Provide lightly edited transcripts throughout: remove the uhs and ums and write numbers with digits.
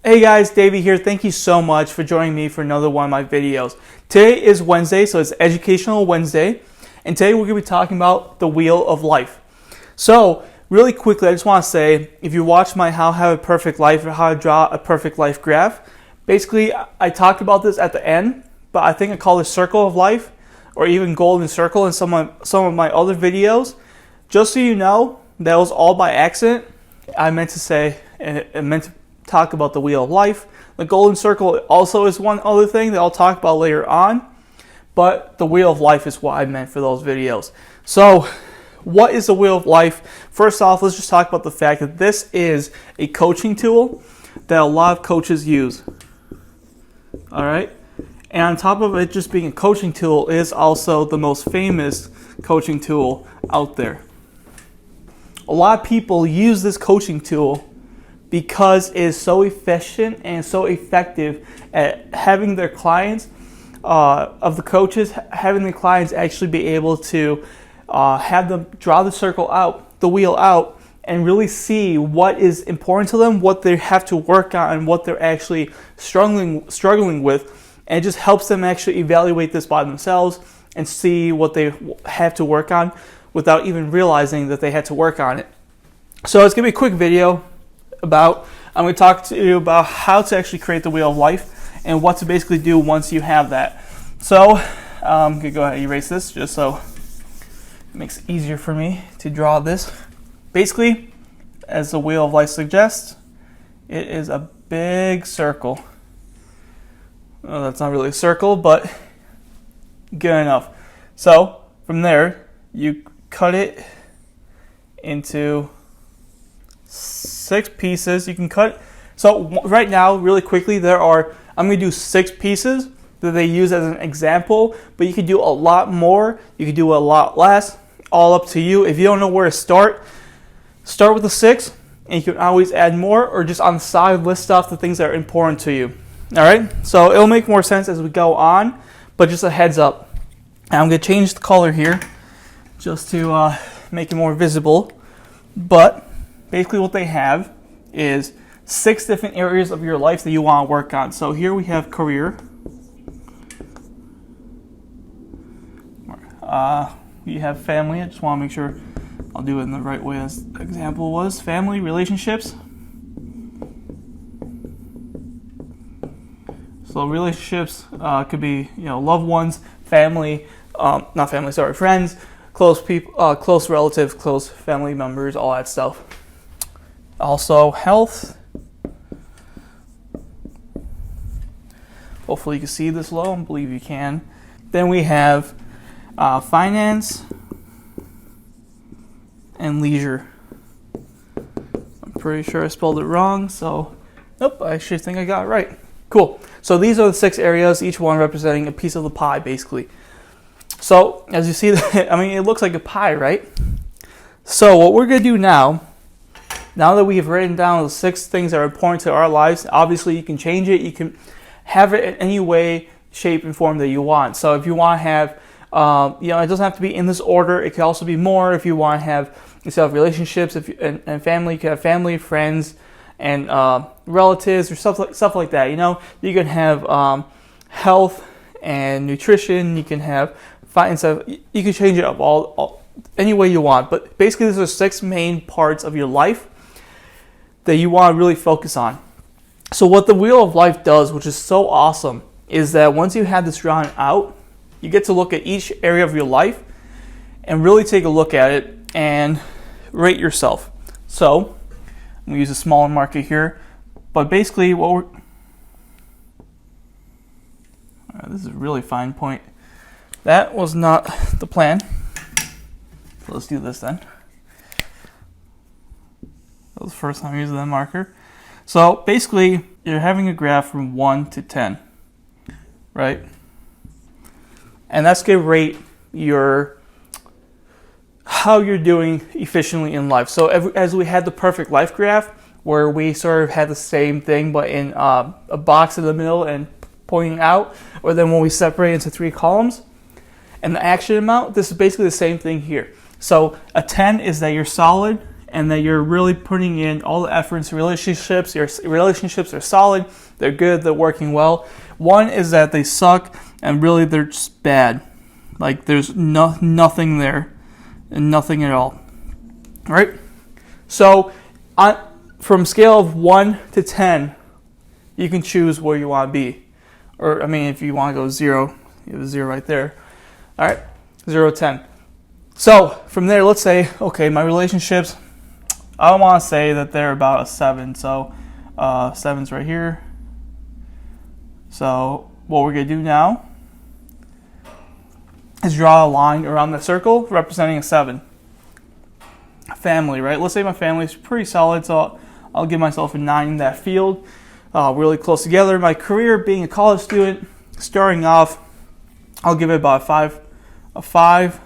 Hey guys, Davey here. Thank you so much for joining me for another one of my videos. Today is Wednesday, so it's Educational Wednesday, and today we're going to be talking about the Wheel of Life. So, really quickly, I just want to say, if you watch my How to Have a Perfect Life or How to Draw a Perfect Life graph, basically I talked about this at the end, but I think I call it Circle of Life or even Golden Circle in some of my other videos. Just so you know, that was all by accident. I meant to talk about the Wheel of Life. The Golden Circle also is one other thing that I'll talk about later on, but the Wheel of Life is what I meant for those videos. So, what is the Wheel of Life? First off, let's just talk about the fact that this is a coaching tool that a lot of coaches use. Alright? And on top of it just being a coaching tool, it is also the most famous coaching tool out there. A lot of people use this coaching tool because it is so efficient and so effective at having their clients, of the coaches, having the clients actually be able to have them draw the circle out, the wheel out, and really see what is important to them, what they have to work on, and what they're actually struggling with. And it just helps them actually evaluate this by themselves and see what they have to work on without even realizing that they had to work on it. So it's going to be a quick video I'm going to talk to you about how to actually create the Wheel of Life and what to basically do once you have that. So I'm going to go ahead and erase this just so it makes it easier for me to draw this. Basically, as the Wheel of Life suggests, it is a big circle. Well, that's not really a circle, but good enough. So from there, you cut it into 6 pieces. You can cut. So right now, really quickly, I'm going to do 6 pieces that they use as an example, but you can do a lot more. You can do a lot less. All up to you. If you don't know where to start with the 6, and you can always add more, or just on the side list off the things that are important to you. All right. So it'll make more sense as we go on, but just a heads up. And I'm going to change the color here just to make it more visible, but basically what they have is 6 different areas of your life that you want to work on. So here we have career. We have family. I just want to make sure I'll do it in the right way as the example was. Family, relationships. So relationships could be, loved ones, family, friends, close people, close relatives, close family members, all that stuff. Also, health. Hopefully you can see this low. I believe you can. Then we have finance and leisure. I'm pretty sure I spelled it wrong, so nope, I actually think I got it right. Cool. So these are the 6 areas, each one representing a piece of the pie, basically. So as you see, it looks like a pie, right? So what we're going to do now that we have written down the 6 things that are important to our lives, obviously you can change it. You can have it in any way, shape, and form that you want. So if you want to have, it doesn't have to be in this order. It could also be more. If you want to have, instead of relationships and family, you can have family, friends, and relatives, or stuff like that. You can have health and nutrition. You can have finance. You can change it up all any way you want. But basically, these are 6 main parts of your life that you want to really focus on. So what the Wheel of Life does, which is so awesome, is that once you have this drawn out, you get to look at each area of your life and really take a look at it and rate yourself. So I'm going to use a smaller marker here, but basically this is a really fine point. That was not the plan. So let's do this then. That was the first time using that marker. So basically, you're having a graph from 1 to 10, right? And that's going to rate how you're doing efficiently in life. So as we had the perfect life graph, where we sort of had the same thing, but in a box in the middle and pointing out, or then when we separate into 3 columns, and the action amount, this is basically the same thing here. So a 10 is that you're solid, and that you're really putting in all the effort into relationships. Your relationships are solid, they're good, they're working well. 1 is that they suck, and really they're just bad. Like there's nothing there, and nothing at all. All right? So from scale of 1 to 10, you can choose where you want to be. Or, I mean, if you want to go 0, you have a 0 right there. All right? 0 to 10. So from there, let's say, okay, my relationships, I want to say that they're about a 7. So 7's right here. So what we're going to do now is draw a line around the circle representing a 7. Family, right? Let's say my family is pretty solid, so I'll give myself a 9 in that field. Really close together. My career, being a college student, starting off, I'll give it about a 5.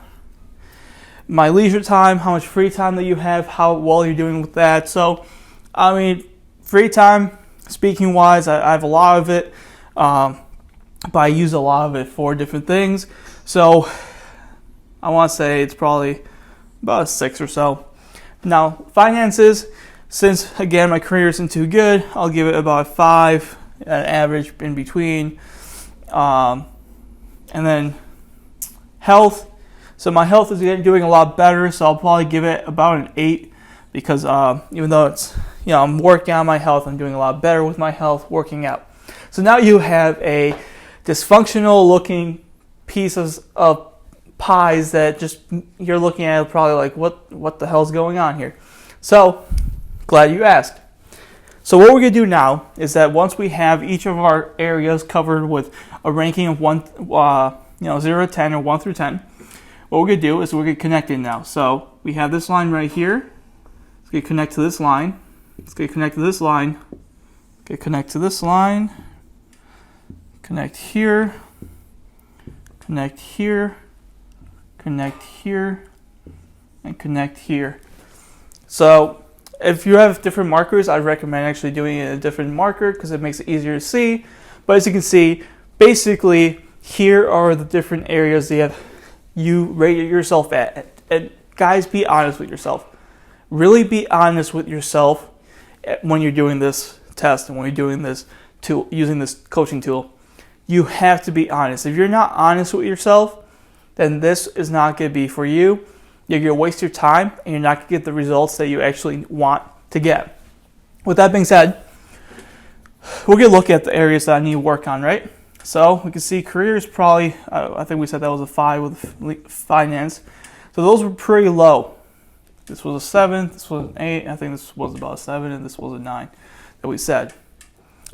My leisure time, how much free time that you have, how well you're doing with that. So, I mean, free time, speaking wise, I have a lot of it, but I use a lot of it for different things. So, I want to say it's probably about a 6 or so. Now, finances, since, again, my career isn't too good, I'll give it about a 5, an average in between. And then health. So my health is doing a lot better, so I'll probably give it about an 8 because even though it's, I'm working on my health, I'm doing a lot better with my health, working out. So now you have a dysfunctional looking pieces of pies that just you're looking at probably like, what the hell's going on here? So, glad you asked. So what we're going to do now is that once we have each of our areas covered with a ranking of 0 to 10 or 1 through 10, what we're going to do is we're going to connect it now. So we have this line right here. It's going to connect to this line. It's going to connect to this line. It's going to connect to this line. Connect here. Connect here. Connect here. And connect here. So if you have different markers, I'd recommend actually doing it in a different marker because it makes it easier to see. But as you can see, basically here are the different areas that you rated yourself at. And guys, be honest with yourself. Really be honest with yourself when you're doing this test and when you're doing this tool, using this coaching tool. You have to be honest. If you're not honest with yourself, then this is not going to be for you. You're going to waste your time and you're not going to get the results that you actually want to get. With that being said, we're going to look at the areas that I need to work on, right? So we can see career is probably, I think we said that was a 5 with finance. So those were pretty low. This was a 7, this was an 8, I think this was about a 7, and this was a 9 that we said.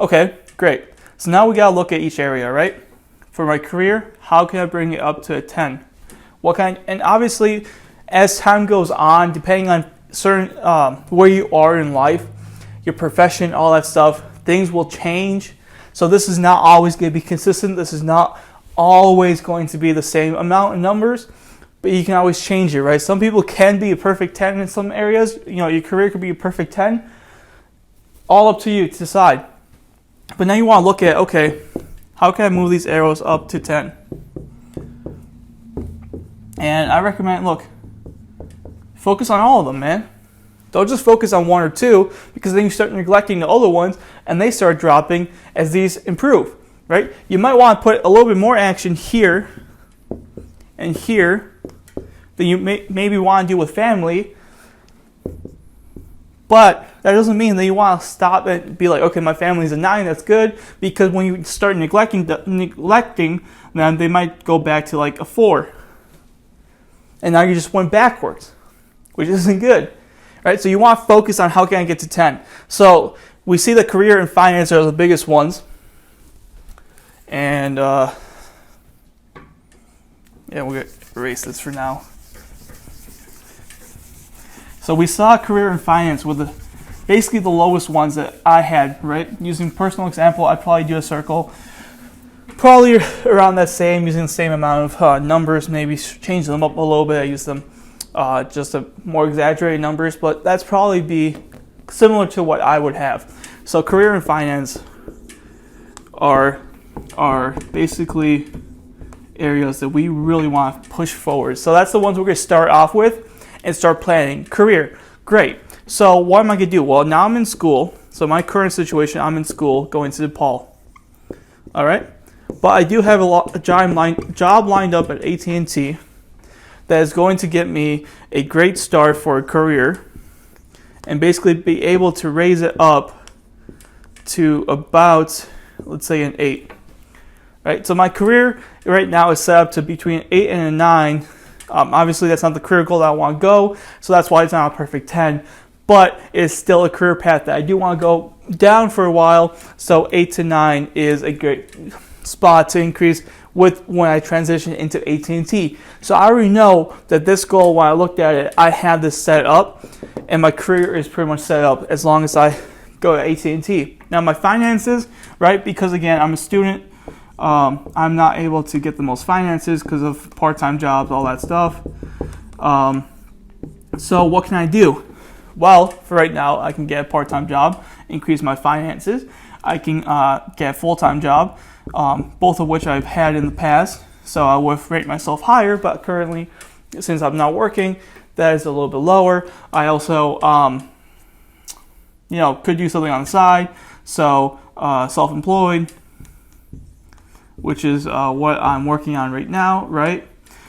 Okay, great. So now we got to look at each area, right? For my career, how can I bring it up to a 10? And obviously, as time goes on, depending on certain where you are in life, your profession, all that stuff, things will change. So this is not always going to be consistent. This is not always going to be the same amount of numbers, but you can always change it, right? Some people can be a perfect 10 in some areas. Your career could be a perfect 10. All up to you to decide. But now you want to look at, okay, how can I move these arrows up to 10? And I recommend, look, focus on all of them, man. Don't just focus on 1 or 2 because then you start neglecting the other ones and they start dropping as these improve, right? You might want to put a little bit more action here and here than you maybe want to do with family. But that doesn't mean that you want to stop and be like, okay, my family's a 9, that's good. Because when you start neglecting them, they might go back to like a 4. And now you just went backwards, which isn't good. Right? So you want to focus on how can I get to 10. So we see that career and finance are the biggest ones. And yeah, we're going to erase this for now. So we saw career and finance with basically the lowest ones that I had, right? Using personal example, I'd probably do a circle. Probably around that same, using the same amount of numbers, maybe change them up a little bit. I use them just a more exaggerated numbers, but that's probably be similar to what I would have. So career and finance are basically areas that we really want to push forward. So that's the ones we're going to start off with and start planning. Career. Great. So what am I going to do? Well, now I'm in school. So my current situation, I'm in school going to DePaul. All right. But I do have a job lined up at AT&T that is going to get me a great start for a career and basically be able to raise it up to about, let's say, an 8. Right? So my career right now is set up to between 8 and a 9. Obviously, that's not the career goal that I want to go, so that's why it's not a perfect 10. But it's still a career path that I do want to go down for a while, so 8 to 9 is a great spot to increase with when I transition into AT&T. So I already know that this goal, when I looked at it, I have this set up, and my career is pretty much set up as long as I go to AT&T. Now my finances, right, because again, I'm a student, I'm not able to get the most finances because of part-time jobs, all that stuff. So what can I do? Well, for right now, I can get a part-time job, increase my finances. I can get a full-time job, both of which I've had in the past. So I would rate myself higher, but currently, since I'm not working, that is a little bit lower. I also, could do something on the side. So self-employed, which is what I'm working on right now, right?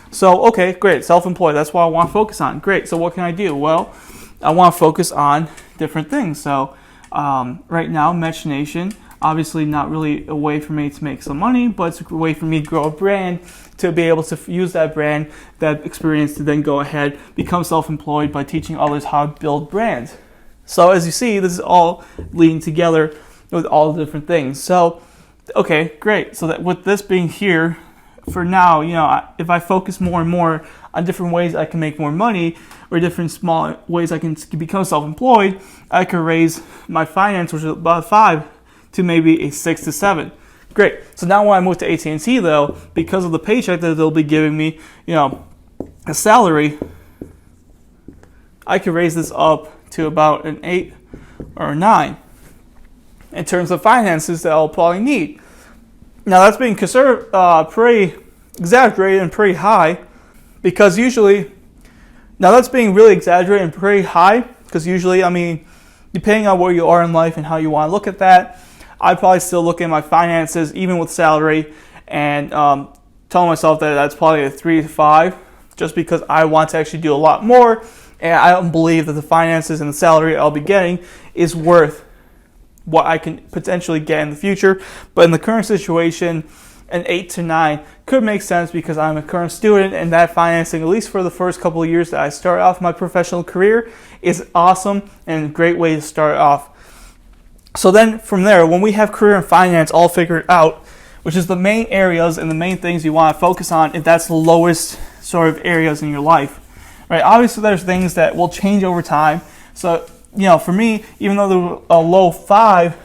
So, okay, great, self-employed, that's what I want to focus on. Great, so what can I do? Well, I want to focus on different things. So, right now, Mech Nation, obviously not really a way for me to make some money, but it's a way for me to grow a brand, to be able to use that brand, that experience to then go ahead, become self-employed by teaching others how to build brands. So, as you see, this is all leading together with all the different things. So, okay, great. So that with this being here, for now, if I focus more and more on different ways I can make more money or different small ways I can become self-employed, I could raise my finance, which is about 5, to maybe a 6 to 7. Great. So now when I move to AT&T, though, because of the paycheck that they'll be giving me, a salary, I could raise this up to about an 8 or a 9. In terms of finances that I'll probably need. Now that's being pretty exaggerated and pretty high, because usually, now that's being really exaggerated and pretty high, because usually, depending on where you are in life and how you want to look at that, I'd probably still look at my finances, even with salary, and tell myself that that's probably a 3 to 5, just because I want to actually do a lot more, and I don't believe that the finances and the salary I'll be getting is worth what I can potentially get in the future. But in the current situation, an 8 to 9 could make sense because I'm a current student, and that financing, at least for the first couple of years that I start off my professional career, is awesome and a great way to start off. So then from there, when we have career and finance all figured out, which is the main areas and the main things you want to focus on, if that's the lowest sort of areas in your life, right? Obviously, there's things that will change over time. So for me, even though they're a low 5,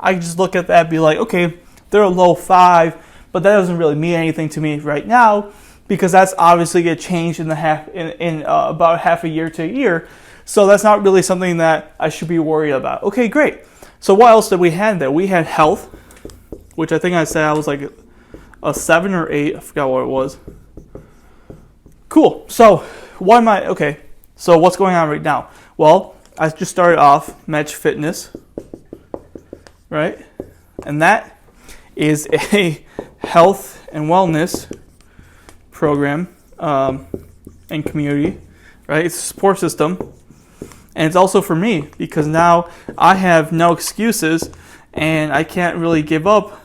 I just look at that and be like, okay, they're a low 5, but that doesn't really mean anything to me right now, because that's obviously going to change in about half a year to a year. So that's not really something that I should be worried about. Okay, great. So what else did we have there? We had health, which I think I said I was like a 7 or 8. I forgot what it was. Cool. So so what's going on right now? Well, I just started off Mech Fitness, right? And that is a health and wellness program and community, right? It's a support system. And it's also for me, because now I have no excuses and I can't really give up,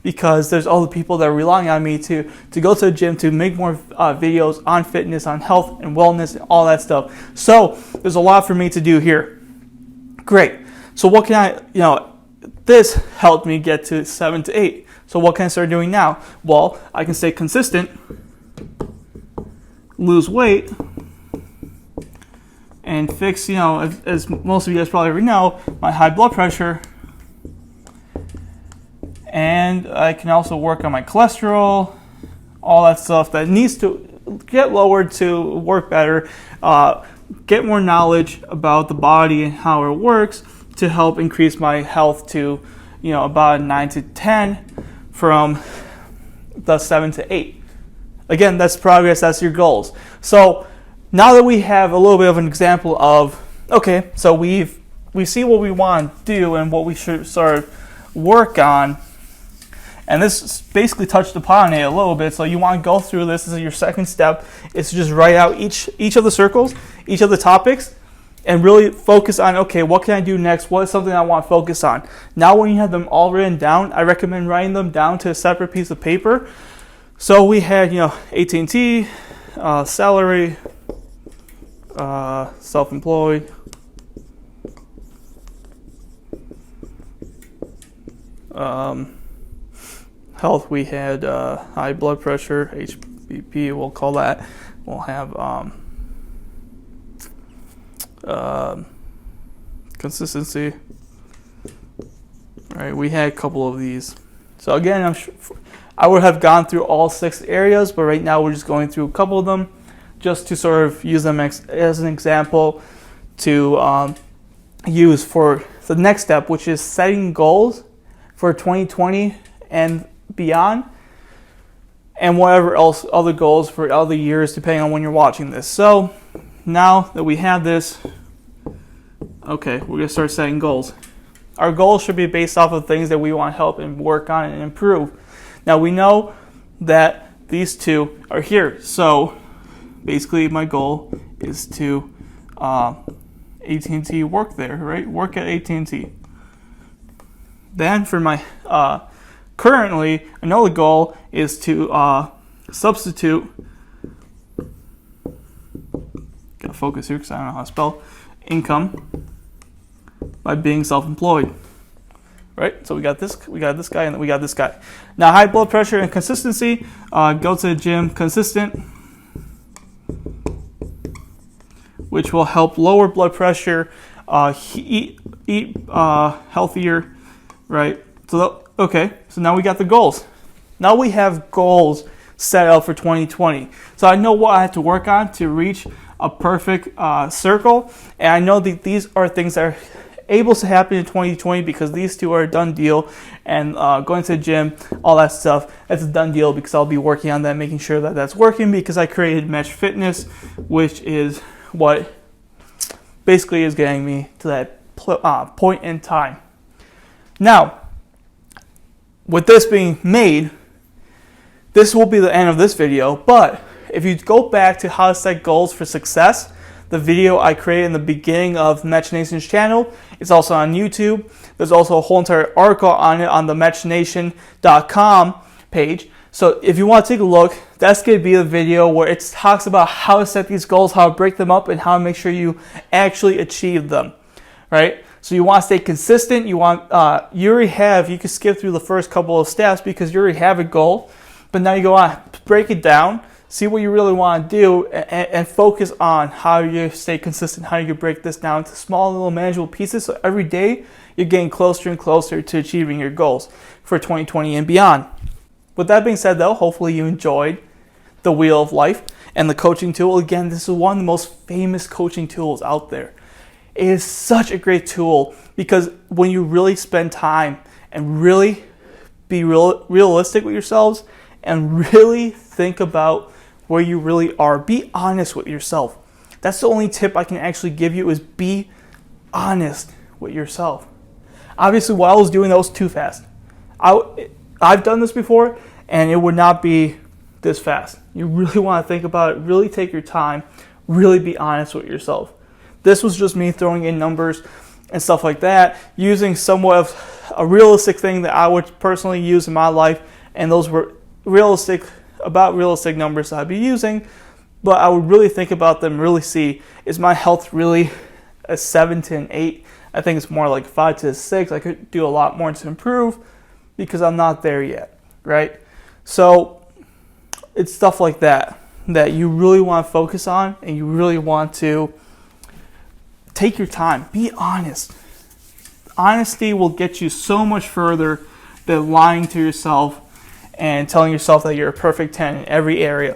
because there's all the people that are relying on me to go to the gym, to make more videos on fitness, on health and wellness and all that stuff. So there's a lot for me to do here. Great. So what can this helped me get to 7 to 8. So what can I start doing now? Well, I can stay consistent, lose weight, and fix, as most of you guys probably already know, my high blood pressure. And I can also work on my cholesterol, all that stuff that needs to get lowered to work better, get more knowledge about the body and how it works to help increase my health to, about 9 to 10 from the 7 to 8. Again, that's progress, that's your goals. So now that we have a little bit of an example of, okay, so we see what we want to do and what we should sort of work on, and this basically touched upon it a little bit. So you want to go through this. This is your second step. It's to just write out each of the circles, each of the topics, and really focus on, okay, what can I do next? What is something I want to focus on? Now when you have them all written down, I recommend writing them down to a separate piece of paper. So we had, AT&T, salary, self-employed, health, we had high blood pressure, HBP, we'll call that. We'll have consistency. All right, we had a couple of these. So again, I'm sure I would have gone through all 6 areas, but right now we're just going through a couple of them just to sort of use them as an example to use for the next step, which is setting goals for 2020 and beyond, and whatever else other goals for other years depending on when you're watching this. So now that we have this, okay, we're gonna start setting goals. Our goals should be based off of things that we want to help and work on and improve. Now we know that these 2 are here, so basically my goal is to AT&T work there, right? Work at AT&T. Then for my currently, another goal is to substitute, gotta focus here because I don't know how to spell, income by being self-employed, right? So we got this guy, and we got this guy. Now high blood pressure and consistency, go to the gym consistent, which will help lower blood pressure, eat healthier, right? So okay, so now we got the goals. Now we have goals set out for 2020. So I know what I have to work on to reach a perfect circle, and I know that these are things that are able to happen in 2020 because these 2 are a done deal, and going to the gym, all that stuff, that's a done deal because I'll be working on that, making sure that that's working, because I created Mesh Fitness, which is what basically is getting me to that point in time. Now, with this being made, this will be the end of this video, but if you go back to how to set goals for success, the video I created in the beginning of Mech Nation's channel, it's also on YouTube. There's also a whole entire article on it on the mechnation.com page. So if you want to take a look, that's going to be the video where it talks about how to set these goals, how to break them up, and how to make sure you actually achieve them, right? So you want to stay consistent. You can skip through the first couple of steps because you already have a goal, but now you go on, break it down, see what you really want to do, and focus on how you stay consistent, how you can break this down into small little manageable pieces. So every day you're getting closer and closer to achieving your goals for 2020 and beyond. With that being said though, hopefully you enjoyed the Wheel of Life and the coaching tool. Again, this is one of the most famous coaching tools out there. It is such a great tool because when you really spend time and really be realistic with yourselves and really think about where you really are, be honest with yourself. That's the only tip I can actually give you, is be honest with yourself. Obviously, what I was doing, that was too fast. I've done this before, and it would not be this fast. You really want to think about it, really take your time, really be honest with yourself. This was just me throwing in numbers and stuff like that, using somewhat of a realistic thing that I would personally use in my life, and those were realistic numbers that I'd be using, but I would really think about them, really see, is my health really a 7 to an 8? I think it's more like 5 to a 6. I could do a lot more to improve because I'm not there yet, right? So it's stuff like that that you really want to focus on, and you really want to take your time. Be honest. Honesty will get you so much further than lying to yourself and telling yourself that you're a perfect 10 in every area.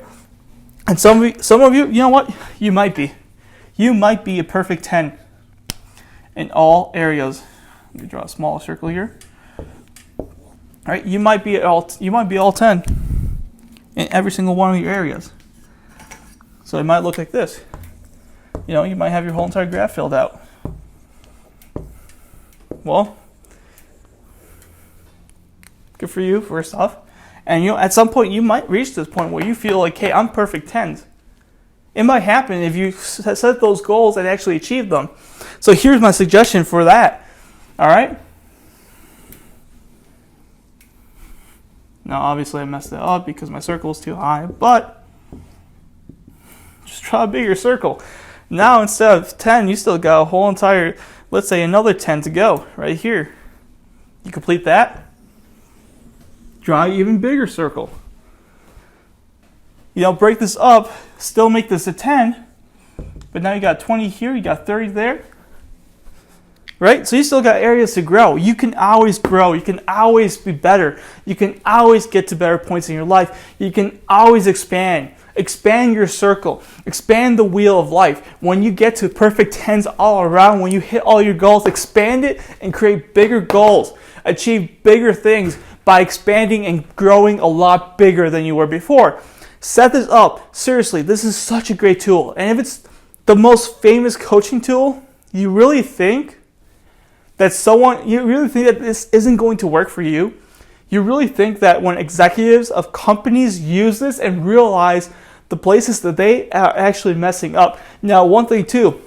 And some of you, you know what? You might be. You might be a perfect 10 in all areas. Let me draw a small circle here. All right, you might be all 10 in every single one of your areas. So it might look like this. You might have your whole entire graph filled out. Well, good for you, first off. And at some point you might reach this point where you feel like, hey, I'm perfect 10s. It might happen if you set those goals and actually achieve them. So here's my suggestion for that. All right. Now, obviously, I messed that up because my circle is too high, but just try a bigger circle. Now, instead of 10, you still got a whole entire, let's say, another 10 to go right here. You complete that. Draw an even bigger circle. Break this up, still make this a 10, but now you got 20 here, you got 30 there. Right? So you still got areas to grow. You can always grow. You can always be better. You can always get to better points in your life. You can always expand. Expand your circle. Expand the wheel of life. When you get to perfect 10s all around, when you hit all your goals, expand it and create bigger goals. Achieve bigger things by expanding and growing a lot bigger than you were before. Set this up. Seriously, this is such a great tool. And if it's the most famous coaching tool, you really think that this isn't going to work for you? You really think that when executives of companies use this and realize the places that they are actually messing up? Now, one thing too,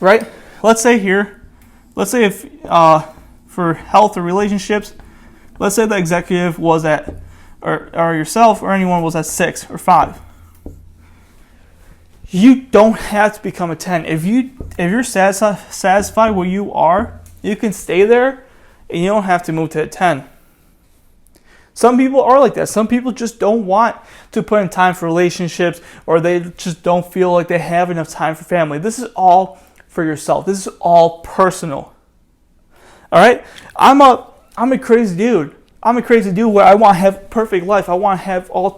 right? Let's say if for health or relationships, let's say the executive was at, or yourself or anyone was at 6 or 5. You don't have to become a 10. If you're satisfied where you are, you can stay there and you don't have to move to a 10. Some people are like that. Some people just don't want to put in time for relationships, or they just don't feel like they have enough time for family. This is all for yourself. This is all personal. All right? I'm a crazy dude. I'm a crazy dude where I want to have a perfect life. I want to have all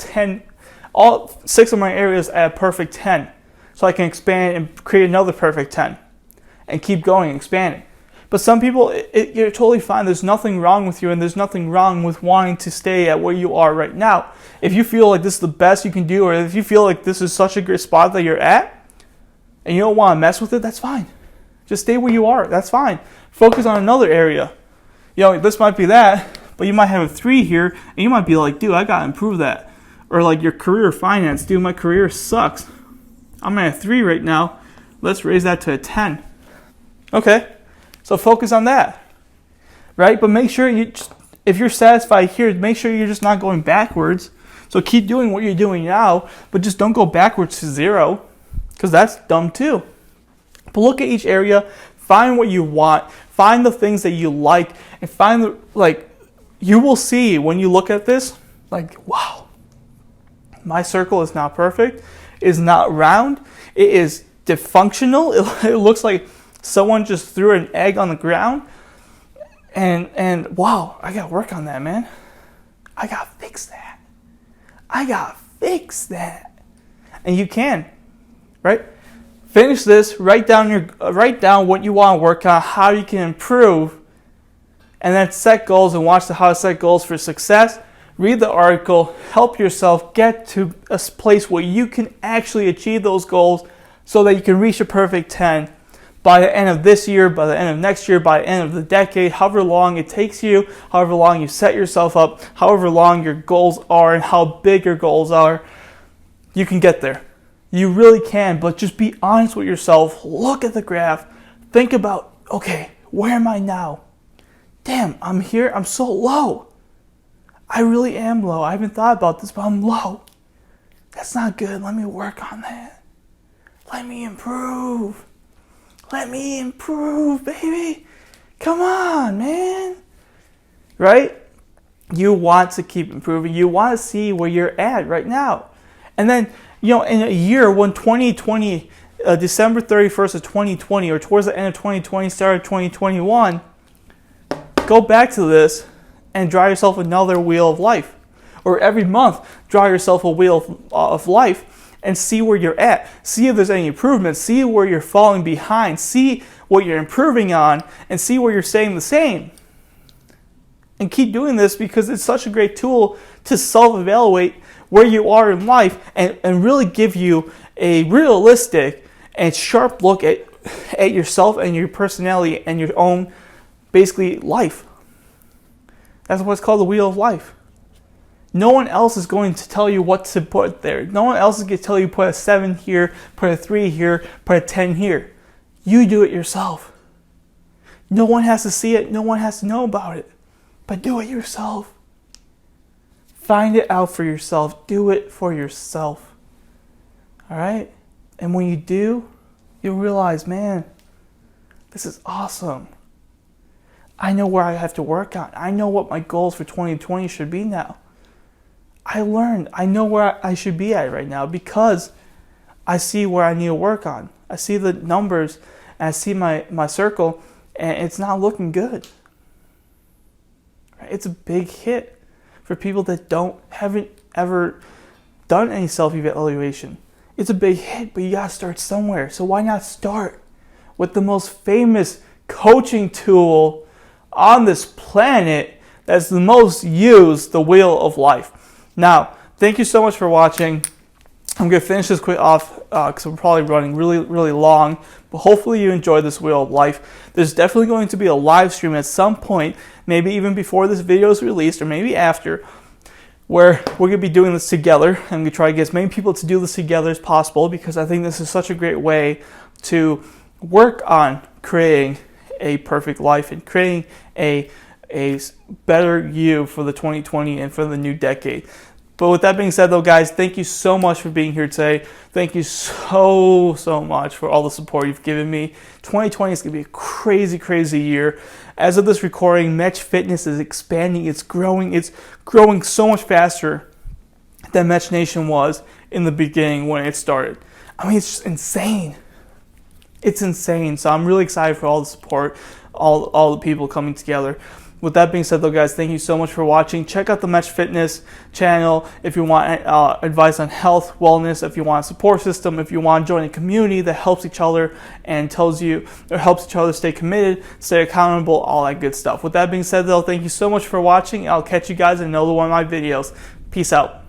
6 of my areas at a perfect 10, so I can expand and create another perfect 10 and keep going and expanding. But some people, you're totally fine. There's nothing wrong with you, and there's nothing wrong with wanting to stay at where you are right now. If you feel like this is the best you can do, or if you feel like this is such a great spot that you're at, and you don't want to mess with it, that's fine. Just stay where you are. That's fine. Focus on another area. This might be that, but you might have a 3 here, and you might be like, dude, I got to improve that. Or like your career finance, dude, my career sucks. I'm at a 3 right now. Let's raise that to a 10. Okay. So focus on that, right? But make sure if you're satisfied here, make sure you're just not going backwards. So keep doing what you're doing now, but just don't go backwards to 0, because that's dumb too. But look at each area, find what you want, find the things that you like, and find you will see when you look at this, wow, my circle is not perfect, is not round, it is dysfunctional, it looks like someone just threw an egg on the ground, and wow, I gotta work on that, man. I gotta fix that. And you can, right? Finish this. Write down what you want to work on, how you can improve, and then set goals and watch how to set goals for success. Read the article. Help yourself get to a place where you can actually achieve those goals, so that you can reach a perfect 10. By the end of this year, by the end of next year, by the end of the decade, however long it takes you, however long you set yourself up, however long your goals are and how big your goals are, you can get there. You really can, but just be honest with yourself. Look at the graph. Think about, okay, where am I now? Damn, I'm here. I'm so low. I really am low. I haven't thought about this, but I'm low. That's not good. Let me work on that. Let me improve. Let me improve, baby. Come on, man. Right? You want to keep improving. You want to see where you're at right now. And then, in a year when 2020, December 31st of 2020, or towards the end of 2020, start of 2021, go back to this and draw yourself another wheel of life. Or every month, draw yourself a wheel of life. And see where you're at. See if there's any improvements. See where you're falling behind. See what you're improving on. And see where you're staying the same. And keep doing this, because it's such a great tool to self-evaluate where you are in life and really give you a realistic and sharp look at yourself and your personality and your own, basically, life. That's what's called the wheel of life. No one else is going to tell you what to put there. No one else is going to tell you put a 7 here, put a 3 here, put a 10 here. You do it yourself. No one has to see it. No one has to know about it. But do it yourself. Find it out for yourself. Do it for yourself. All right? And when you do, you'll realize, man, this is awesome. I know where I have to work on. I know what my goals for 2020 should be now. I learned. I know where I should be at right now because I see where I need to work on. I see the numbers and I see my circle, and it's not looking good. It's a big hit for people that haven't ever done any self-evaluation. It's a big hit, but you gotta start somewhere. So why not start with the most famous coaching tool on this planet that's the most used, the Wheel of Life. Now, thank you so much for watching. I'm going to finish this quick off because we're probably running really, really long. But hopefully you enjoyed this Wheel of Life. There's definitely going to be a live stream at some point, maybe even before this video is released or maybe after, where we're going to be doing this together. I'm going to try to get as many people to do this together as possible because I think this is such a great way to work on creating a perfect life and creating a better you for the 2020 and for the new decade. But with that being said, though, guys, thank you so much for being here today. Thank you so much for all the support you've given me. 2020 is going to be a crazy, crazy year. As of this recording, Mech Fitness is expanding. It's growing so much faster than Mech Nation was in the beginning when it started. I mean, it's just insane. It's insane. So I'm really excited for all the support, all the people coming together. With that being said, though, guys, thank you so much for watching. Check out the Mech Fitness channel if you want advice on health, wellness, if you want a support system, if you want to join a community that helps each other and helps each other stay committed, stay accountable, all that good stuff. With that being said, though, thank you so much for watching. I'll catch you guys in another one of my videos. Peace out.